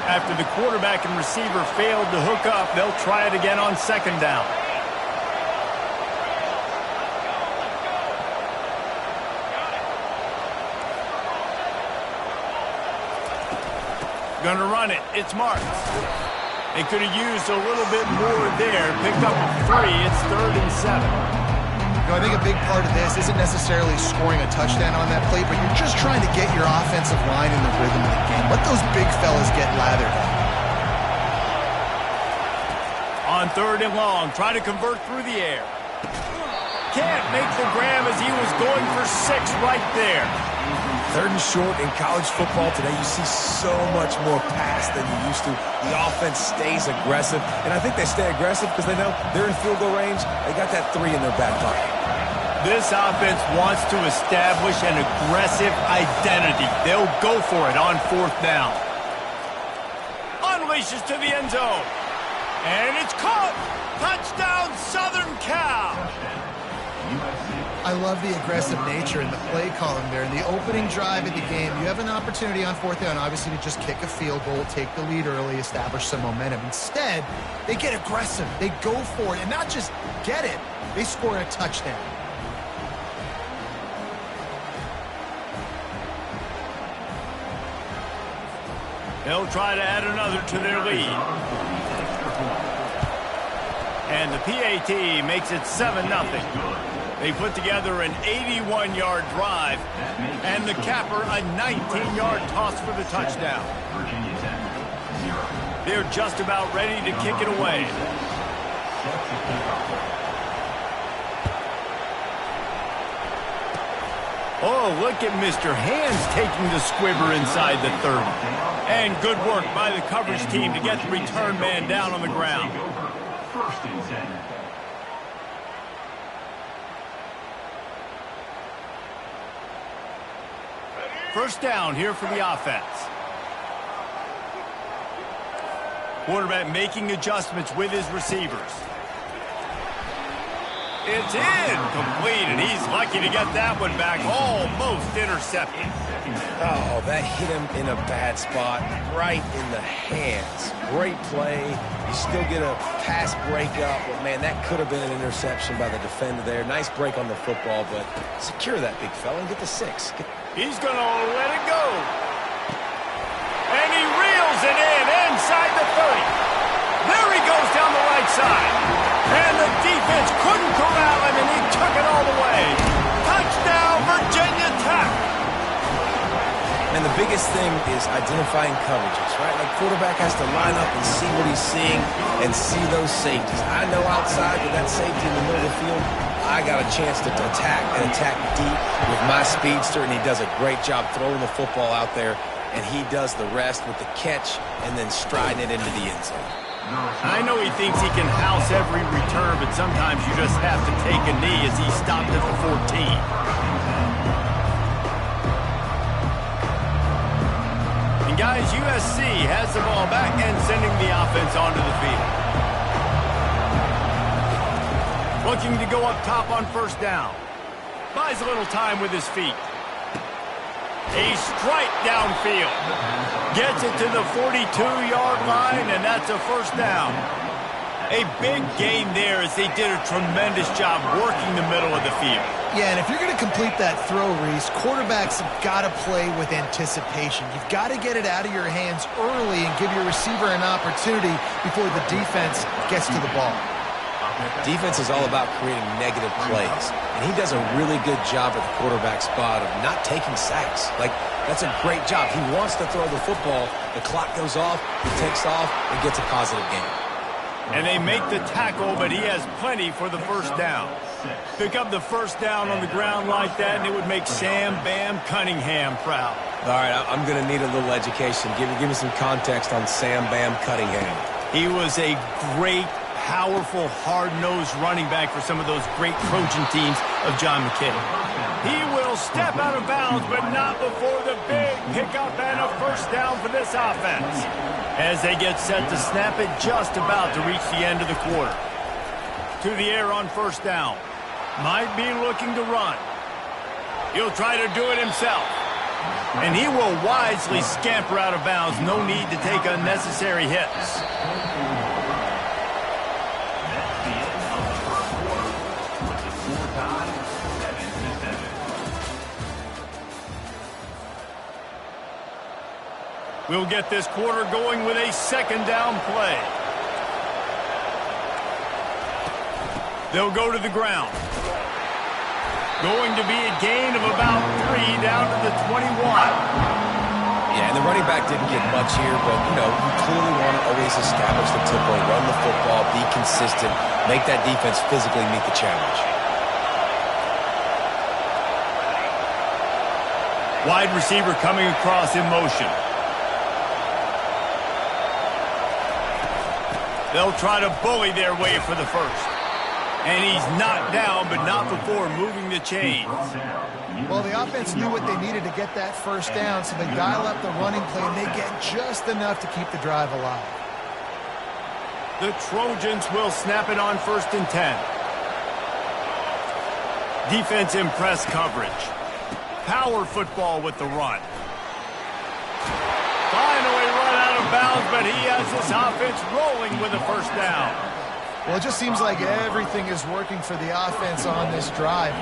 After the quarterback and receiver failed to hook up, they'll try it again on 2nd down. Gonna run it. It's Marks. They could have used a little bit more there. Picked up 3. It's 3rd and 7. You know, I think a big part of this isn't necessarily scoring a touchdown on that play, but you're just trying to get your offensive line in the rhythm of the game. Let those big fellas get lathered up. On 3rd and long, try to convert through the air. Can't make the grab as he was going for 6 right there. 3rd and short in college football today, you see so much more pass than you used to. The offense stays aggressive, and I think they stay aggressive because they know they're in field goal range. They got that 3 in their back pocket. This offense wants to establish an aggressive identity. They'll go for it on 4th down. Unleashes to the end zone. And it's caught. Touchdown, Southern Cal. I love the aggressive nature in the play calling there. In the opening drive of the game, you have an opportunity on 4th down, obviously, to just kick a field goal, take the lead early, establish some momentum. Instead, they get aggressive. They go for it, and not just get it, they score a touchdown. They'll try to add another to their lead. And the PAT makes it 7-0. They put together an 81-yard drive, and the capper a 19-yard toss for the touchdown. They're just about ready to kick it away. Oh, look at Mr. Hands taking the squibber inside the 30. And good work by the coverage team to get the return man down on the ground. 1st and 10. First down here for the offense. Quarterback making adjustments with his receivers. It's incomplete, and he's lucky to get that one back. Almost intercepted. Oh, that hit him in a bad spot, right in the hands. Great play. You still get a pass breakup, but, man, that could have been an interception by the defender there. Nice break on the football, but secure that big fella and get the 6. He's going to let it go. And he reels it in inside the 30. There he goes down the right side. And the defense couldn't corral him, and he took it all the way. Touchdown, Virginia Tech. And the biggest thing is identifying coverages, right? Like, quarterback has to line up and see what he's seeing and see those safeties. I know outside with that safety in the middle of the field, I got a chance to attack and attack deep with my speedster, and he does a great job throwing the football out there, and he does the rest with the catch and then striding it into the end zone. I know he thinks he can house every return, but sometimes you just have to take a knee as he stopped at the 14. And guys, USC has the ball back and sending the offense onto the field. Looking to go up top on 1st down. Buys a little time with his feet. A strike downfield. Gets it to the 42-yard line, and that's a 1st down. A big gain there as they did a tremendous job working the middle of the field. Yeah, and if you're going to complete that throw, Reese, quarterbacks have got to play with anticipation. You've got to get it out of your hands early and give your receiver an opportunity before the defense gets to the ball. Defense is all about creating negative plays, and he does a really good job at the quarterback spot of not taking sacks. Like, that's a great job. He wants to throw the football. The clock goes off, he takes off, and gets a positive gain. And they make the tackle, but he has plenty for the 1st down. Pick up the 1st down on the ground like that, and it would make Sam Bam Cunningham proud. All right, I'm going to need a little education. Give me some context on Sam Bam Cunningham. He was a great, powerful, hard-nosed running back for some of those great Trojan teams of John McKay. He will step out of bounds, but not before the big pickup and a 1st down for this offense. As they get set to snap it, just about to reach the end of the quarter. To the air on 1st down. Might be looking to run. He'll try to do it himself. And he will wisely scamper out of bounds. No need to take unnecessary hits. We'll get this quarter going with a 2nd down play. They'll go to the ground. Going to be a gain of about 3 down to the 21. Yeah, and the running back didn't get much here, but, you clearly want to always establish the tempo, run the football, be consistent, make that defense physically meet the challenge. Wide receiver coming across in motion. They'll try to bully their way for the first. And he's knocked down, but not before moving the chains. Well, the offense knew what they needed to get that first down, so they dial up the running play, and they get just enough to keep the drive alive. The Trojans will snap it on 1st and 10. Defense in press coverage. Power football with the run. Finally run out of bounds, but he has this offense rolling with a first down. Well, it just seems like everything is working for the offense on this drive.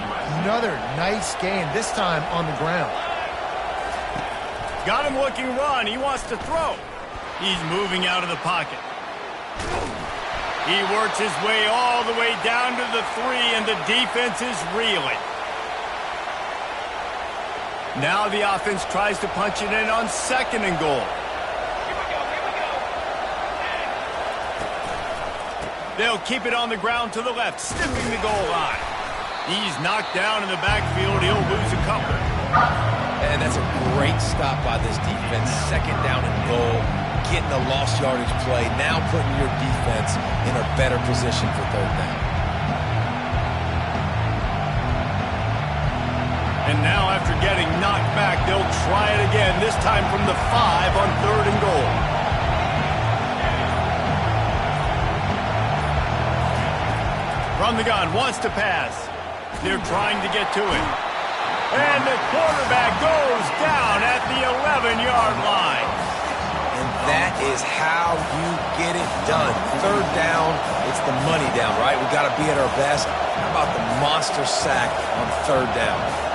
Another nice gain, this time on the ground. Got him looking run. He wants to throw. He's moving out of the pocket. He works his way all the way down to the 3, and the defense is reeling. Now the offense tries to punch it in on 2nd and goal. They'll keep it on the ground to the left, sniffing the goal line. He's knocked down in the backfield. He'll lose a couple. And that's a great stop by this defense. 2nd down and goal, getting the lost yardage play, now putting your defense in a better position for 3rd down. And now after getting knocked back, they'll try it again, this time from the 5 on 3rd and goal. From the gun, wants to pass. They're trying to get to it. And the quarterback goes down at the 11-yard line. And that is how you get it done. 3rd down, it's the money down, right? We've got to be at our best. How about the monster sack on 3rd down?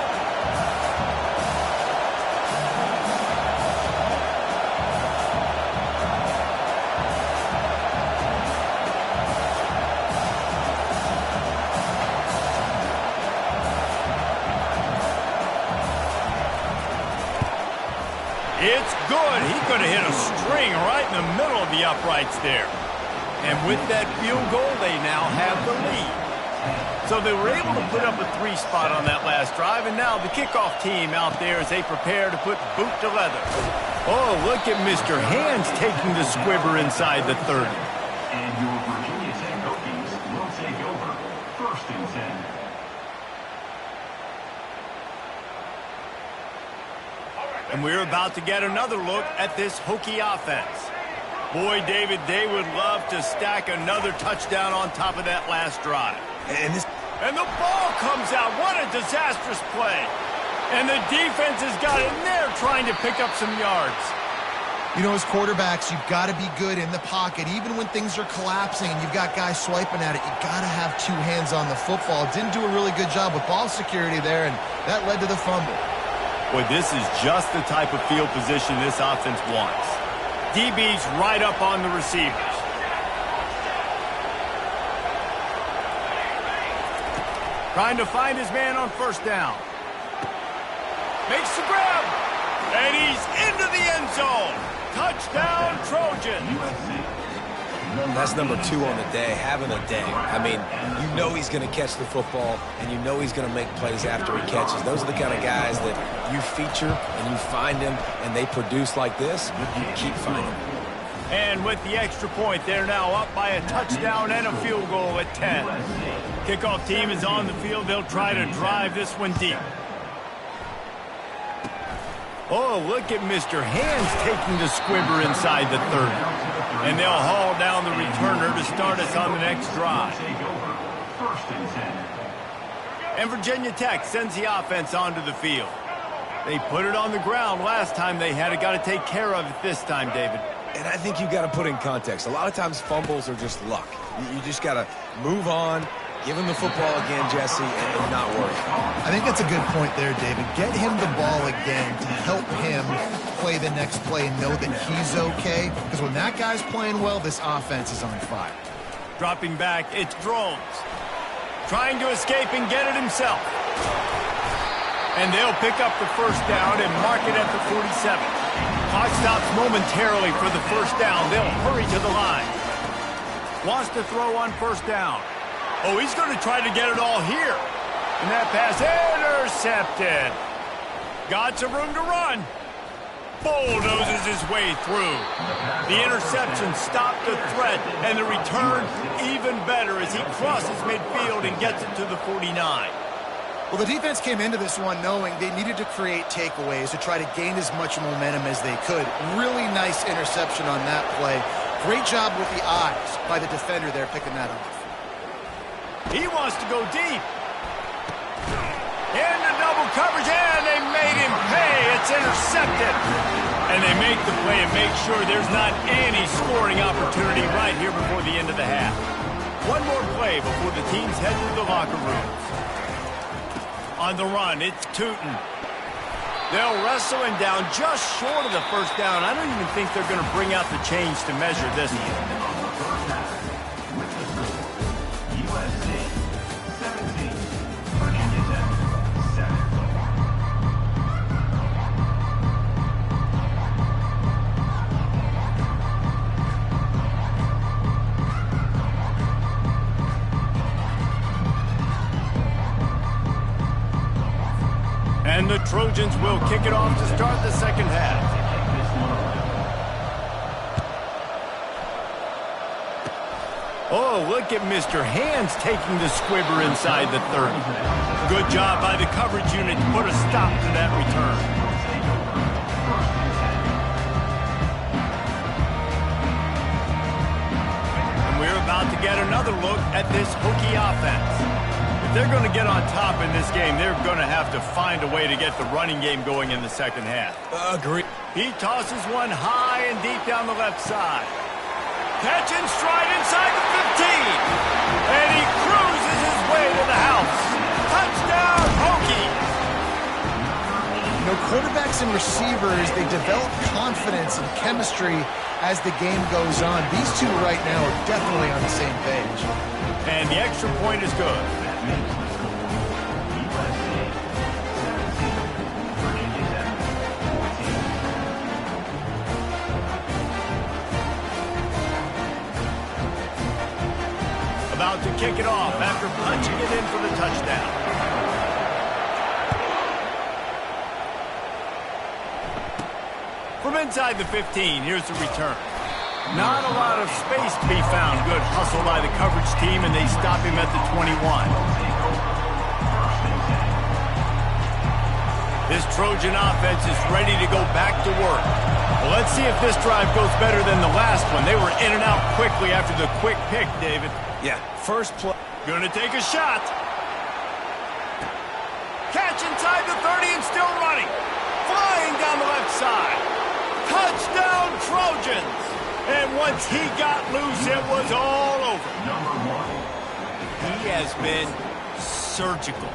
It's good. He could have hit a string right in the middle of the uprights there. And with that field goal, they now have the lead. So they were able to put up a 3 spot on that last drive, and now the kickoff team out there as they prepare to put boot to leather. Oh, look at Mr. Hands taking the squibber inside the 30. And your Virginia Tech Hokies will take over 1st and 10. And we're about to get another look at this Hokie offense. Boy, David, they would love to stack another touchdown on top of that last drive. And the ball comes out. What a disastrous play. And the defense has got in there trying to pick up some yards. You know, as quarterbacks, you've got to be good in the pocket. Even when things are collapsing and you've got guys swiping at it, you've got to have 2 hands on the football. Didn't do a really good job with ball security there, and that led to the fumble. Boy, this is just the type of field position this offense wants. DB's right up on the receivers. Trying to find his man on 1st down. Makes the grab. And he's into the end zone. Touchdown, Trojan. That's number 2 on the day, having a day. I mean, you know he's going to catch the football, and you know he's going to make plays after he catches. Those are the kind of guys that you feature, and you find them, and they produce like this, you keep finding them. And with the extra point, they're now up by a touchdown and a field goal at 10. Kickoff team is on the field. They'll try to drive this one deep. Oh, look at Mr. Hands taking the squibber inside the 30. And they'll haul down the returner to start us on the next drive. And Virginia Tech sends the offense onto the field. They put it on the ground last time they had it. Got to take care of it this time, David. And I think you've got to put in context. A lot of times fumbles are just luck. You just got to move on, give him the football again, Jesse, and not worry. I think that's a good point there, David. Get him the ball again to help him play the next play and know that he's okay. Because when that guy's playing well, this offense is on fire. Dropping back, it's Drones. Trying to escape and get it himself. And they'll pick up the first down and mark it at the 47. Clock stops momentarily for the first down. They'll hurry to the line. Wants to throw on first down. Oh, he's going to try to get it all here. And that pass intercepted. Got some room to run. Bulldozes his way through. The interception stopped the threat, and the return even better as he crosses midfield and gets it to the 49. Well, the defense came into this one knowing they needed to create takeaways to try to gain as much momentum as they could. Really nice interception on that play. Great job with the eyes by the defender there picking that off. He wants to go deep. Into double coverage, and they made him pay. It's intercepted. And they make the play and make sure there's not any scoring opportunity right here before the end of the half. One more play before the teams head to the locker rooms. On the run, it's Tootin. They'll wrestle him down just short of the first down. I don't even think they're going to bring out the chains to measure this one. And the Trojans will kick it off to start the second half. Oh, look at Mr. Hands taking the squibber inside the 30. Good job by the coverage unit to put a stop to that return. And we're about to get another look at this Hokie offense. If they're going to get on top in this game, they're going to have to find a way to get the running game going in the second half. Agree. He tosses one high and deep down the left side. Catch and stride inside the 15. And he cruises his way to the house. Touchdown, Hokies! You know, quarterbacks and receivers, they develop confidence and chemistry as the game goes on. These two right now are definitely on the same page. And the extra point is good. About to kick it off after punching it in for the touchdown. From inside the 15, here's the return. Not a lot of space to be found. Good hustle by the coverage team, and they stop him at the 21. This Trojan offense is ready to go back to work. Well, let's see if this drive goes better than the last one. They were in and out quickly after the quick pick, David. Yeah, first play. Gonna take a shot. Catch inside the 30 and still running. Flying down the left side. Touchdown, Trojans! And once he got loose, it was all over. He has been surgical.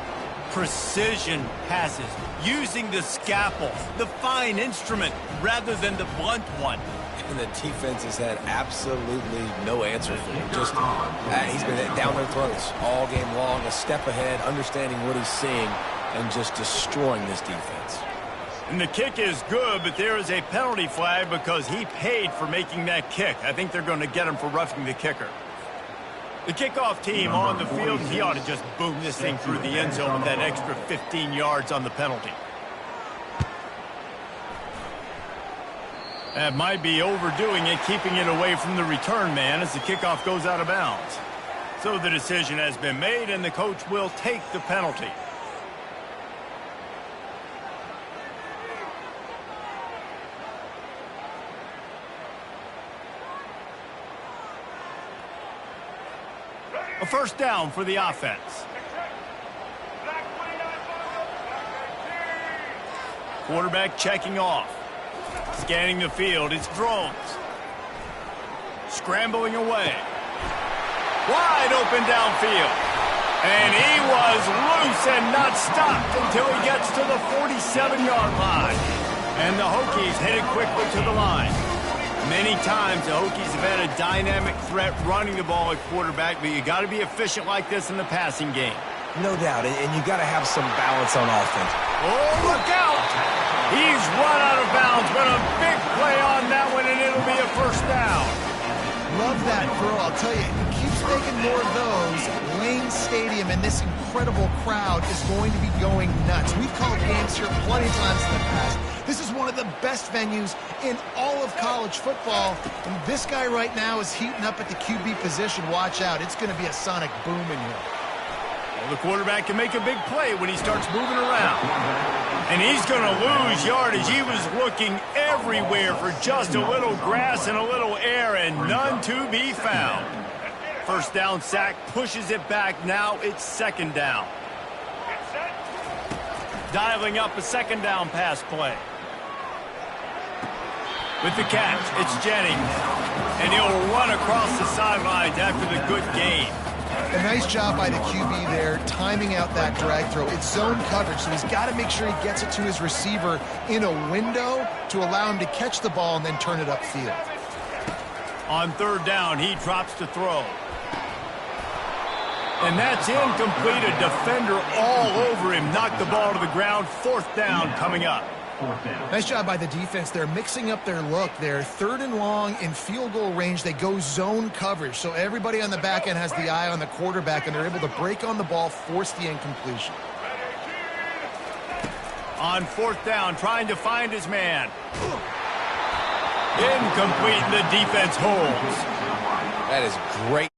Precision passes, using the scalpel, the fine instrument, rather than the blunt one. And the defense has had absolutely no answer for him. Just, he's been down their throats all game long, a step ahead, understanding what he's seeing, and just destroying this defense. And the kick is good, but there is a penalty flag because he paid for making that kick. I think they're going to get him for roughing the kicker. The kickoff team on the field, he ought to just boom this thing through the end zone with that extra 15 yards on the penalty. That might be overdoing it, keeping it away from the return man as the kickoff goes out of bounds. So the decision has been made, and the coach will take the penalty. A first down for the offense. Quarterback checking off. Scanning the field, it's drones. Scrambling away. Wide open downfield. And he was loose and not stopped until he gets to the 47-yard line. And the Hokies headed quickly to the line. Many times the Hokies have had a dynamic threat running the ball at quarterback, but you got to be efficient like this in the passing game. No doubt, and you got to have some balance on offense. Oh, look out! He's run out of bounds, but a big play on that one, and it'll be a first down. Love that throw. I'll tell you, he keeps making more of those. Lane Stadium and this incredible crowd is going to be going nuts. We've called games here plenty of times in the past. This is one of the best venues in all of college football. And this guy right now is heating up at the QB position. Watch out. It's going to be a sonic boom in here. Well, the quarterback can make a big play when he starts moving around. And he's going to lose yardage. He was looking everywhere for just a little grass and a little air, and none to be found. First down sack pushes it back. Now it's second down. Dialing up a second down pass play. With the catch, it's Jennings. And he'll run across the sidelines after the good gain. A nice job by the QB there, timing out that drag throw. It's zone coverage, so he's got to make sure he gets it to his receiver in a window to allow him to catch the ball and then turn it upfield. On third down, he drops to throw. And that's incomplete. A defender all over him. Knocked the ball to the ground. Fourth down coming up. Nice job by the defense. They're mixing up their look. They're third and long in field goal range. They go zone coverage. So everybody on the back end has the eye on the quarterback, and they're able to break on the ball, force the incompletion. On fourth down, trying to find his man. Incomplete, and the defense holds. That is great.